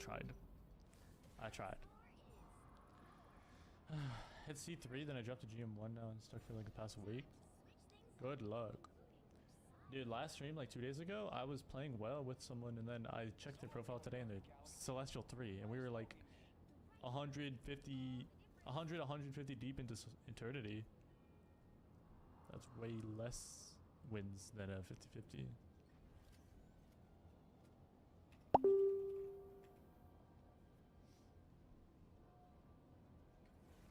tried. I tried. Hit C3, then I dropped to GM1 now and stuck for like the past week. Good luck. Dude, last stream like 2 days ago, I was playing well with someone and then I checked their profile today and they're Celestial 3 and we were like 150 deep into eternity. That's way less wins than a 50-50.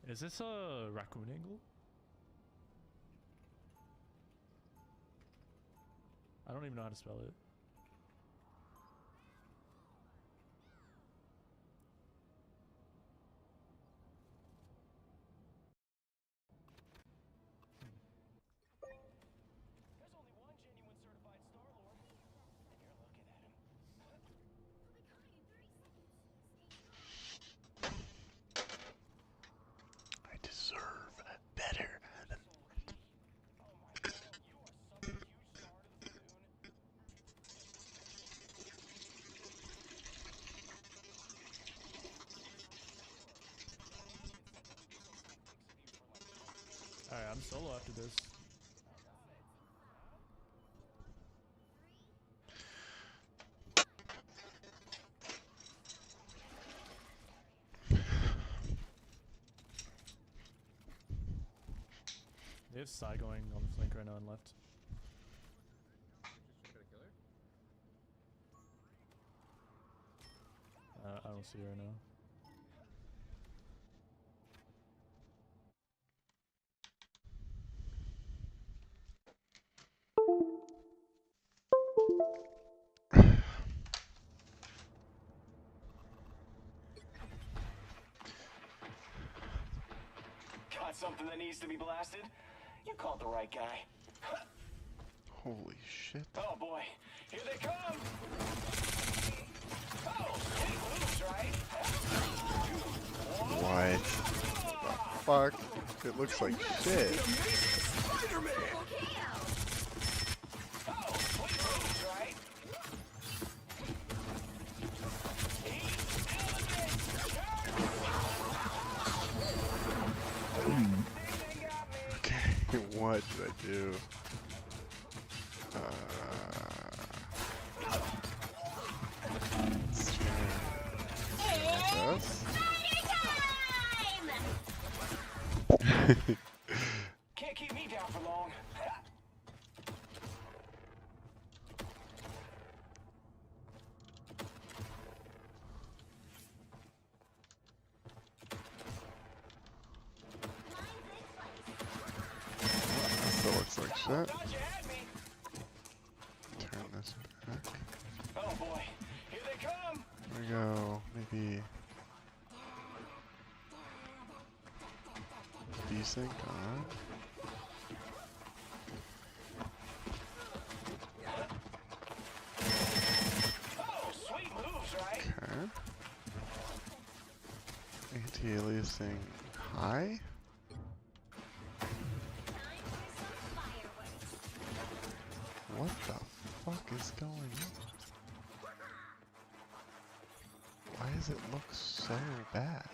Is this a raccoon angle? I don't even know how to spell it. There's only one genuine certified Star-Lord, and you're looking at him. I deserve better than. Oh my god, you are such a huge star to the Fadoon. Alright, I'm solo after this. They have Psy going on the flank right now and left. I don't see her right now. Got something that needs to be blasted? You called the right guy. Holy shit. Oh boy, here they come! Oh, it moves, right? What the fuck? It looks like shit. Spider-Man! Oh, sweet moves, right? Okay, what did I do? Let's try this. Can't keep me down for long. Still looks like shit. Thought you had me. Turn this back. Oh boy, here they come! There we go. Maybe desync on. Oh, sweet moves, right? Okay. Anti-aliasing high. What the fuck is going on? Why does it look so bad?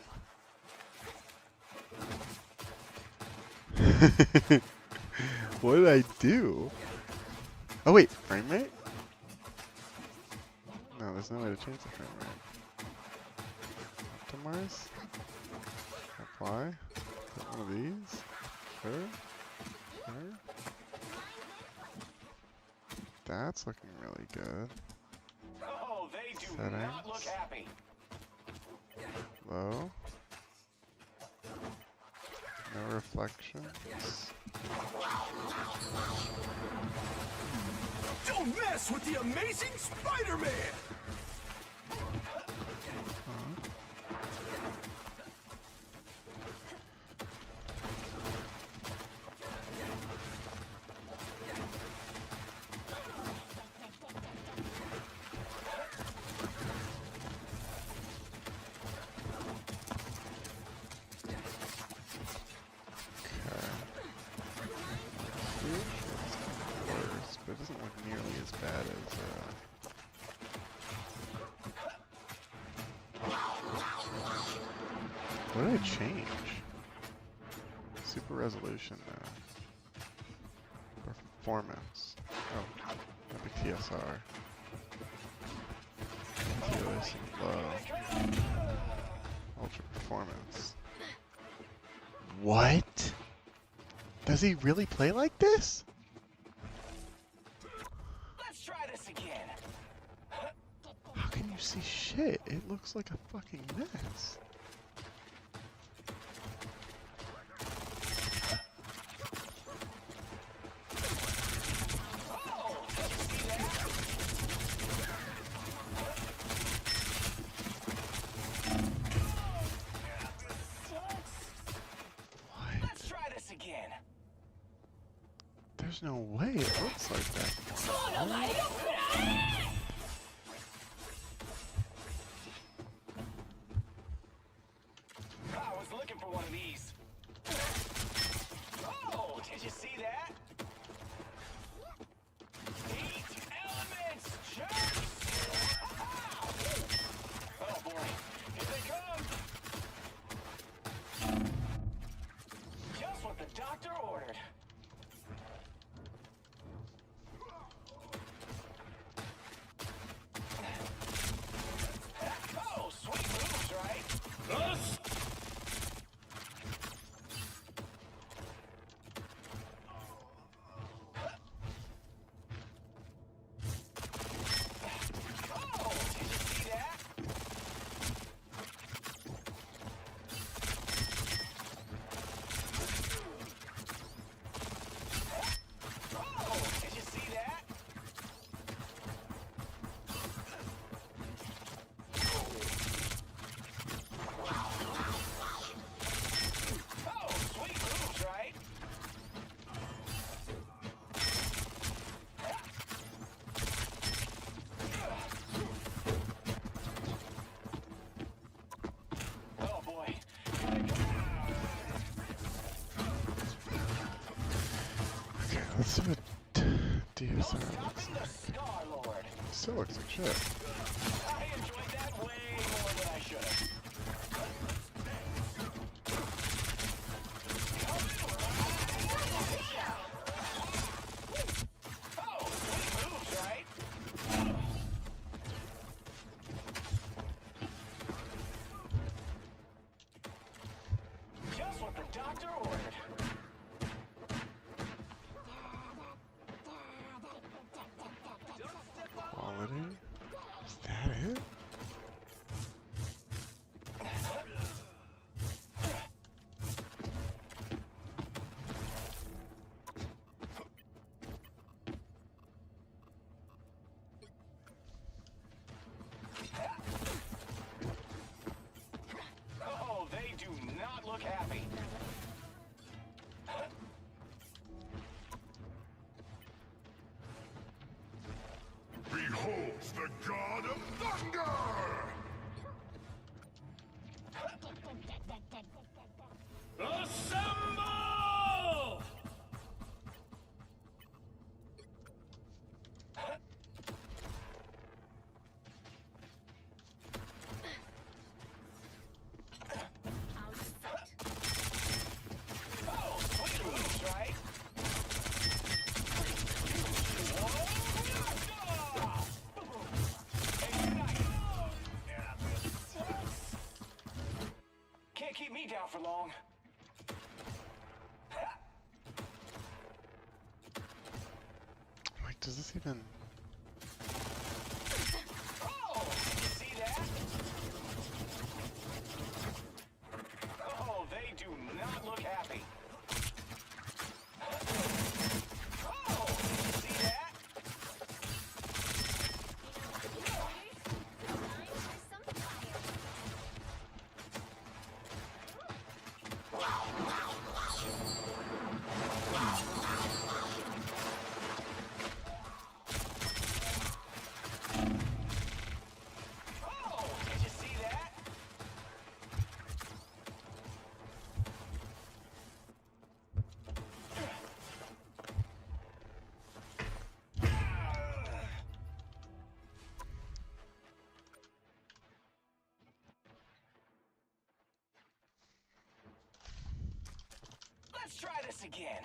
What did I do? Oh wait, frame rate? No, there's no way to change the frame rate. Optimize? Apply? Put one of these? Sure? Sure? That's looking really good. Oh, they do not look Settings. happy. Low. No reflections. Don't mess with the amazing Spider-Man! Worse, but it doesn't look nearly as bad as What did I change? Super resolution now. Performance. Oh, epic TSR. TOS low. Ultra performance. What? Does he really play like this? Let's try this again. How can you see shit? It looks like a fucking mess. Let's try this again. There's no way it looks like that. I was looking for one of these. Oh, did you see that? Heat elements, jerks! Oh boy, here they come! Just what the doctor ordered. Oh, sweet moves, right? Oh, did you see that? Oh, did you see that? Oh, sweet moves, right? Oh boy. Okay, let's see what DSR looks Stopping the like. Star Lord. Still looks like shit. I enjoyed that way more than I should have. Oh, sweet moves, right? Just what the doctor ordered. Quality? Is that it? Oh, they do not look happy. Beholds the god of thunder! Assemble! Oh, sweet moves, right? Can't keep me down for long. Like, does this even... Oh, did you see that? Oh, they do not look happy. Oh, did you see that? once again.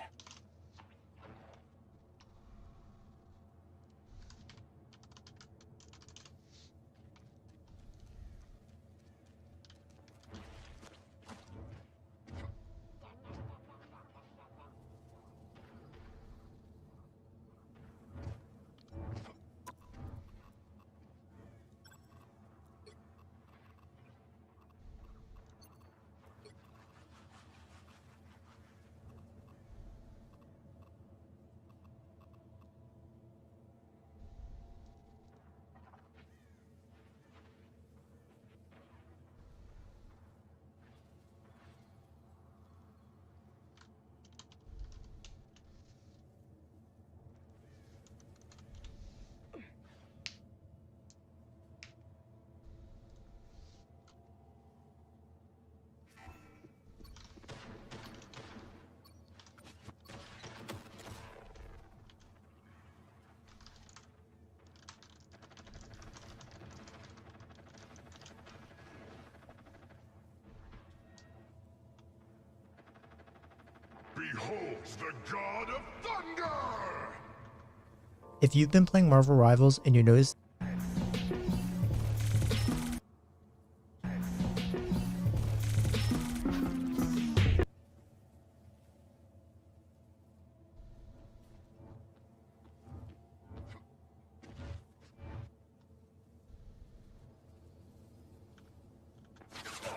Beholds the god of thunder! If you've been playing Marvel Rivals and you notice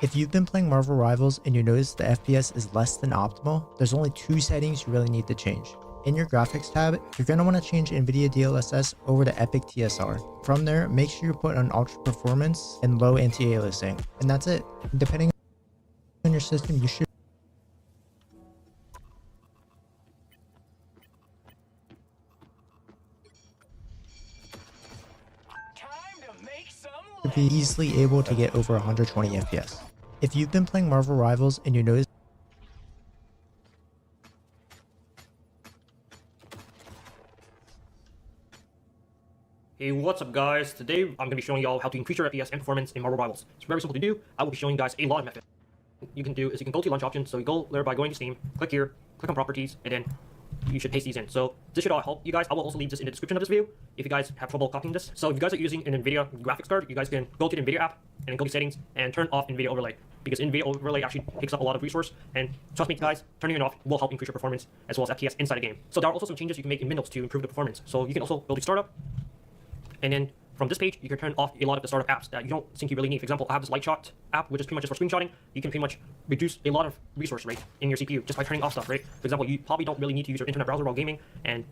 If you've been playing Marvel Rivals and you notice the FPS is less than optimal, there's only two settings you really need to change. In your graphics tab, you're going to want to change NVIDIA DLSS over to Epic TSR. From there, make sure you put on Ultra Performance and Low Anti-Aliasing. And that's it. Depending on your system, you should Time to make some be easily able to get over 120 FPS. If you've been playing Marvel Rivals and you notice Hey, what's up guys? Today I'm going to be showing y'all how to increase your FPS and performance in Marvel Rivals. It's very simple to do. I will be showing you guys a lot of methods. You can do is you can go to launch options, so you go there by going to Steam, click here, click on properties, and then you should paste these in. So this should all help you guys. I will also leave this in the description of this video if you guys have trouble copying this. So if you guys are using an NVIDIA graphics card, you guys can go to the NVIDIA app and then go to settings and turn off NVIDIA overlay, because NVIDIA overlay actually takes up a lot of resource, and trust me guys, turning it off will help increase your performance as well as FPS inside the game. So there are also some changes you can make in Windows to improve the performance. So you can also go to startup, and then from this page, you can turn off a lot of the startup apps that you don't think you really need. For example, I have this Lightshot app, which is pretty much just for screenshotting. You can pretty much reduce a lot of resource rate in your CPU just by turning off stuff, right? For example, you probably don't really need to use your internet browser while gaming, and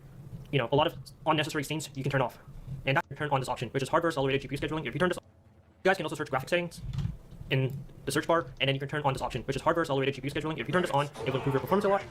you know, a lot of unnecessary things you can turn off. And that you can turn on this option, which is hardware accelerated GPU scheduling. If you turn this on, you guys can also search graphic settings in the search bar, and then you can turn on this option, which is hardware accelerated GPU scheduling. If you turn this on, it will improve your performance a lot.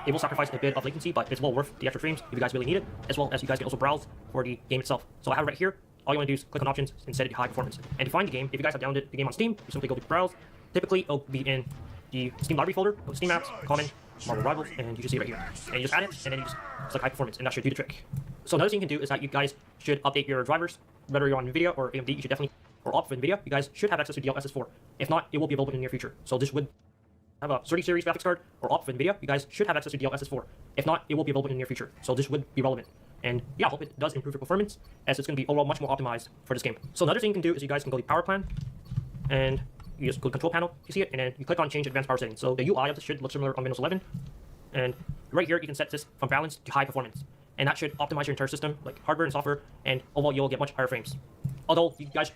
It will sacrifice a bit of latency, but it's well worth the extra frames if you guys really need it, as well as you guys can also browse for the game itself. So I have it right here. All you want to do is click on options and set it to high performance. And to find the game, if you guys have downloaded the game on Steam, you simply go to browse. Typically, it'll be in the Steam library folder. Go to Steam apps, common, Marvel Rivals, and you just see it right here. And you just add it, and then you just select high performance, and that should do the trick. So another thing you can do is that you guys should update your drivers, whether you're on NVIDIA or AMD. You should definitely, or opt for NVIDIA. You guys should have access to DLSS4. If not, it will be available in the near future. So this would have a 30 series graphics card or opt for NVIDIA. You guys should have access to DLSS4. If not, it will be available in the near future. So this would be relevant. And yeah, I hope it does improve your performance, as it's going to be overall much more optimized for this game. So another thing you can do is you guys can go to power plan, and you just go to control panel, you see it, and then you click on change advanced power settings. So the UI of this should look similar on Windows 11. And right here, you can set this from balanced to high performance. And that should optimize your entire system, like hardware and software, and overall you'll get much higher frames. Although you guys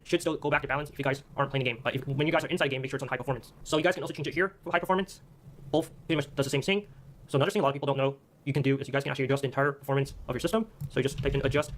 should still go back to balance if you guys aren't playing the game. But when you guys are inside the game, make sure it's on high performance. So you guys can also change it here for high performance. Both pretty much does the same thing. So another thing a lot of people don't know you can do is you guys can actually adjust the entire performance of your system. So you just type in adjust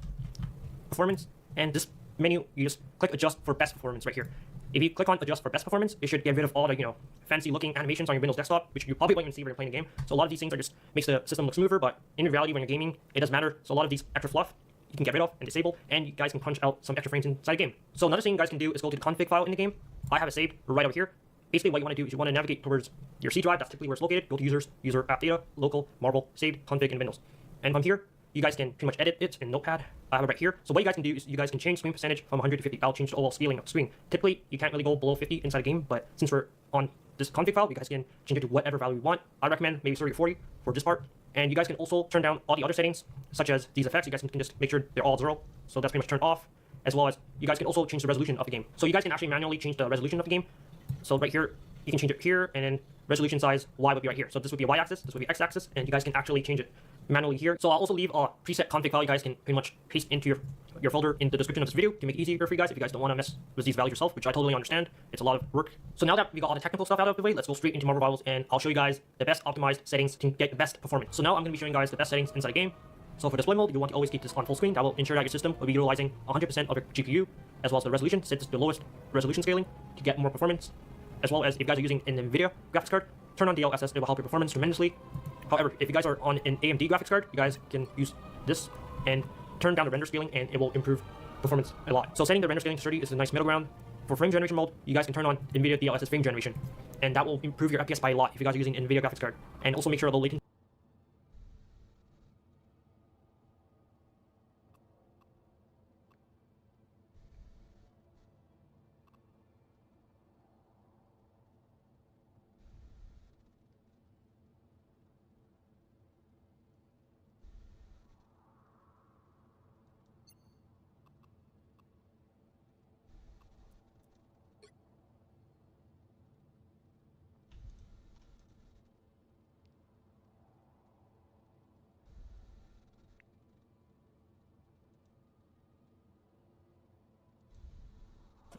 performance, and this menu, you just click adjust for best performance right here. If you click on adjust for best performance, it should get rid of all the, you know, fancy looking animations on your Windows desktop, which you probably won't even see when you're playing the game. So a lot of these things are just makes the system look smoother, but in reality when you're gaming, it doesn't matter. So a lot of these extra fluff you can get rid of and disable, and you guys can punch out some extra frames inside the game. So another thing you guys can do is go to the config file in the game. I have it saved right over here. Basically what you want to do is you want to navigate towards your C drive. That's typically where it's located. Go to users, user app data, local, Marvel, saved, config, and Windows. And from here, you guys can pretty much edit it in Notepad. I have it right here. So what you guys can do is you guys can change screen percentage from 100 to 50. I'll change the overall scaling of the screen. Typically, you can't really go below 50 inside a game, but since we're on this config file, you guys can change it to whatever value you want. I recommend maybe 30 to 40 for this part. And you guys can also turn down all the other settings, such as these effects. You guys can just make sure they're all 0. So that's pretty much turned off. As well as you guys can also change the resolution of the game. So you guys can actually manually change the resolution of the game. So right here, you can change it here, and then resolution size Y would be right here. So this would be a Y-axis, this would be X-axis, and you guys can actually change it manually here. So I'll also leave a preset config file you guys can pretty much paste into your folder in the description of this video to make it easier for you guys if you guys don't want to mess with these values yourself, which I totally understand. It's a lot of work. So now that we got all the technical stuff out of the way, let's go straight into Marvel Rivals, and I'll show you guys the best optimized settings to get the best performance. So now I'm going to be showing you guys the best settings inside a game. So for display mode, you want to always keep this on full screen. That will ensure that your system will be utilizing 100% of your GPU, as well as the resolution. Set this to the lowest resolution scaling to get more performance. As well as if you guys are using an NVIDIA graphics card, turn on DLSS, it will help your performance tremendously. However, if you guys are on an AMD graphics card, you guys can use this and turn down the render scaling, and it will improve performance a lot. So setting the render scaling to 30 is a nice middle ground. For frame generation mode, you guys can turn on NVIDIA DLSS frame generation, and that will improve your FPS by a lot if you guys are using an NVIDIA graphics card. And also make sure low latency.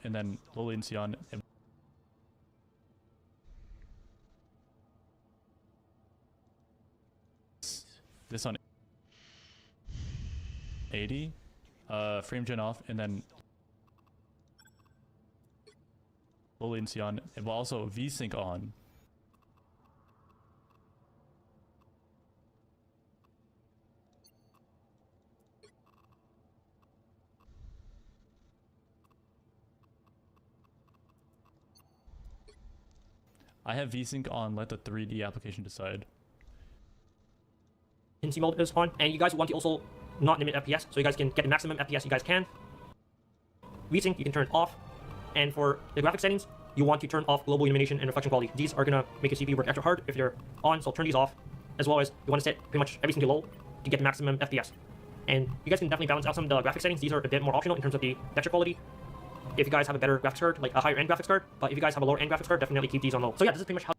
And then low latency on. This on 80, frame gen off, and then low latency on, and we'll also VSync on. I have VSync on, let the 3D application decide. NC mode is on, and you guys want to also not limit FPS, so you guys can get the maximum FPS you guys can. VSync, you can turn off, and for the graphic settings, you want to turn off global illumination and reflection quality. These are gonna make your CPU work extra hard if they're on, so turn these off, as well as you want to set pretty much everything to low to get the maximum FPS. And you guys can definitely balance out some of the graphic settings. These are a bit more optional in terms of the texture quality. If you guys have a better graphics card, like a higher end graphics card, but if you guys have a lower end graphics card, definitely keep these on low. So yeah, this is pretty much how.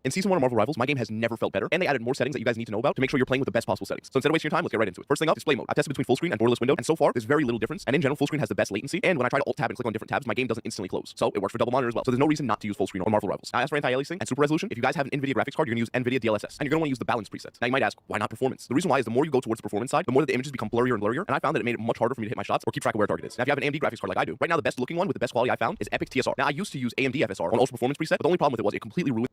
In Season 1 of Marvel Rivals, my game has never felt better, and they added more settings that you guys need to know about to make sure you're playing with the best possible settings. So instead of wasting your time, let's get right into it. First thing up, display mode. I've tested between full screen and borderless window, and so far, there's very little difference. And in general, full screen has the best latency, and when I try to alt-tab and click on different tabs, my game doesn't instantly close. So it works for double monitor as well. So there's no reason not to use full screen or Marvel Rivals. Now, as for anti-aliasing and super resolution, if you guys have an NVIDIA graphics card, you're gonna use NVIDIA DLSS, and you're gonna want to use the balance preset. Now you might ask, why not performance? The reason why is the more you go towards the performance side, the more that the images become blurrier and blurrier, and I found that it made it much harder for me to hit my shots or keep track of where a target is. Now if you have an AMD graphics card like I do, right now the best looking one with the best quality I found is Epic TSR. Now I used to use AMD FSR on ultra performance preset, but the only problem with it was it completely ruined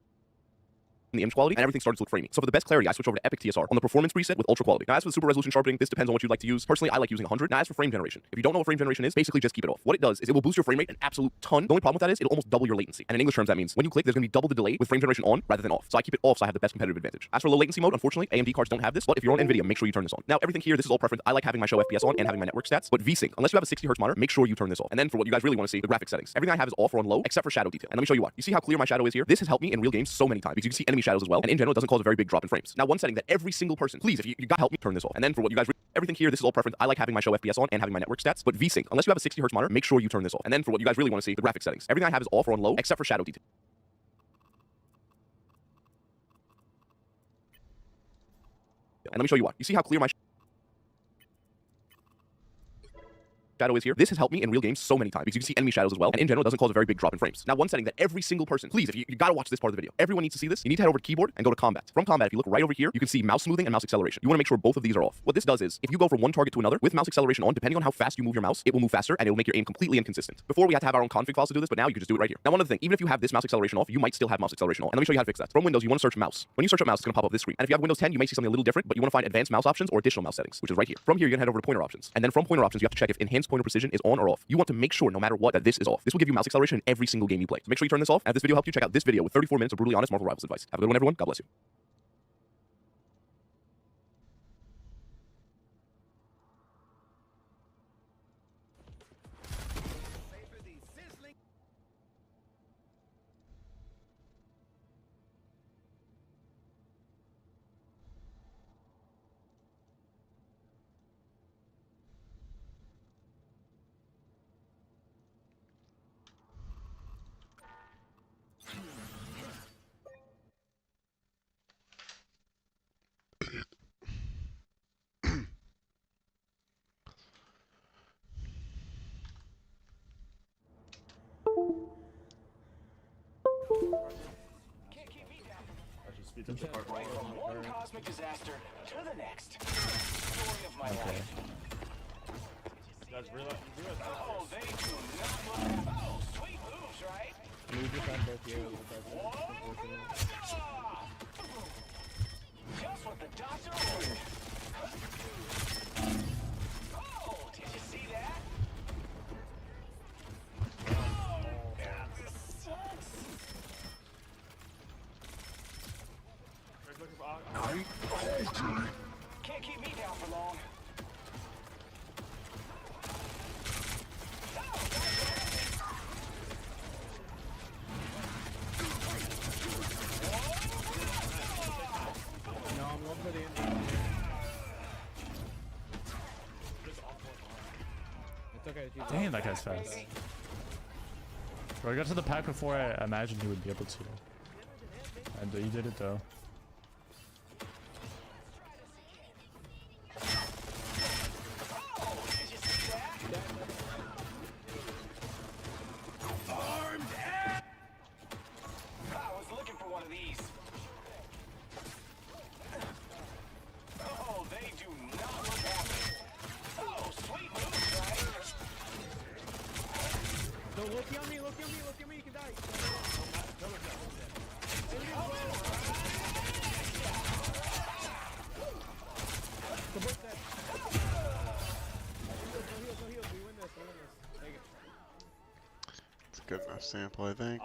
the image quality, and everything started to look framey. So for the best clarity, I switched over to Epic TSR on the performance preset with ultra quality. Now as for the super resolution sharpening, this depends on what you'd like to use. Personally, I like using 100. Now as for frame generation, if you don't know what frame generation is, basically just keep it off. What it does is it will boost your frame rate an absolute ton. The only problem with that is it'll almost double your latency. And in English terms, that means when you click, there's gonna be double the delay with frame generation on rather than off. So I keep it off so I have the best competitive advantage. As for low latency mode, unfortunately, AMD cards don't have this, but if you're on NVIDIA, make sure you turn this on. Now everything here, this is all preference. I like having my show FPS on and having my network stats, but VSync, unless you have a 60 Hz monitor, make sure you turn this off. And then for what you guys really want to see, the graphic settings. Everything I have is off or on low, except for shadow detail. And let me show you why. You see how clear my shadow is here? This has helped me in real games so many times because you can see enemy shadows as well, and in general, it doesn't cause a very big drop in frames. Now one setting that every single person, please, if you gotta help me turn this off. And then for what you guys everything here, this is all preference. I like having my show FPS on and having my network stats, but VSync, unless you have a 60 Hz monitor, make sure you turn this off. And then for what you guys really want to see, the graphic settings. Everything I have is off or on low, except for shadow detail. And let me show you why. You see how clear my shadow is here? This has helped me in real games so many times because you can see enemy shadows as well, and in general, it doesn't cause a very big drop in frames. Now, one setting that every single person, please, if you gotta watch this part of the video, everyone needs to see this. You need to head over to keyboard and go to combat. From combat, if you look right over here, you can see mouse smoothing and mouse acceleration. You want to make sure both of these are off. What this does is, if you go from one target to another with mouse acceleration on, depending on how fast you move your mouse, it will move faster and it will make your aim completely inconsistent. Before we had to have our own config files to do this, but now you can just do it right here. Now, one other thing, even if you have this mouse acceleration off, you might still have mouse acceleration on. And let me show you how to fix that. From Windows, you want to search mouse. When you search up mouse, it's gonna pop up this screen. And if you have Windows 10, you may see something a little different, but you want to find advanced mouse options or additional mouse settings, which is right here. From here, you're gonna head over to pointer options. And then from pointer options, you have to check if enhanced mouse pointer precision is on or off. You want to make sure, no matter what, that this is off. This will give you mouse acceleration in every single game you play. So make sure you turn this off. And if this video helped you, check out this video with 34 minutes of brutally honest Marvel Rivals advice. Have a good one, everyone. God bless you. Can't keep me down. Right from one cosmic disaster to the next. Story of my life. Oh, they do not look. Oh, sweet moves, right? Just what the doctor ordered. Oh, did you see that? This sucks. Can't keep me down for long. Damn, that guy's fast. Bro, I got to the pack before I imagined he would be able to. And he did it though. I was looking for one of these. Oh, they do not look happy. Oh, sweet moves, right? It's a good enough sample, I think.